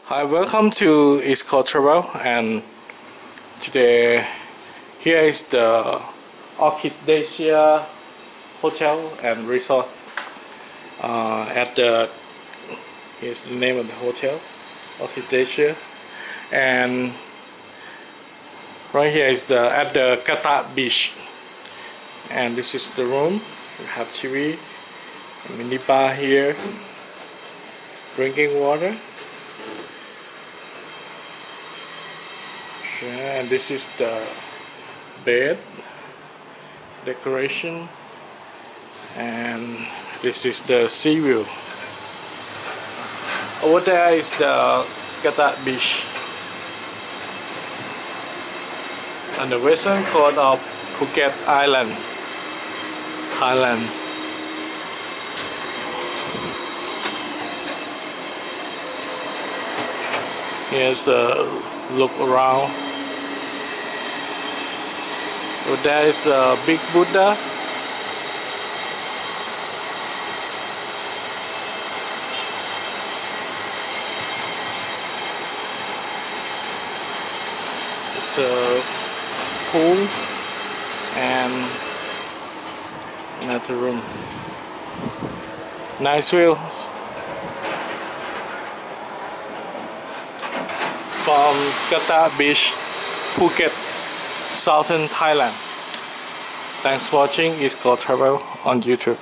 Hi, welcome to East Coast Travel, and today here is the Orchidacia Hotel and Resort. Here's the name of the hotel, Orchidacia, and right here is at the Kata Beach, and this is the room. We have TV, a mini bar here, drinking water. And this is the bed decoration, and this is the sea view. Over there is the Kata Beach on the western coast of Phuket Island, Thailand. Here's a look around. So there is a big Buddha. It's a pool and another room. Nice view from Kata Beach, Phuket, southern Thailand. Thanks for watching East Coast Travel on YouTube.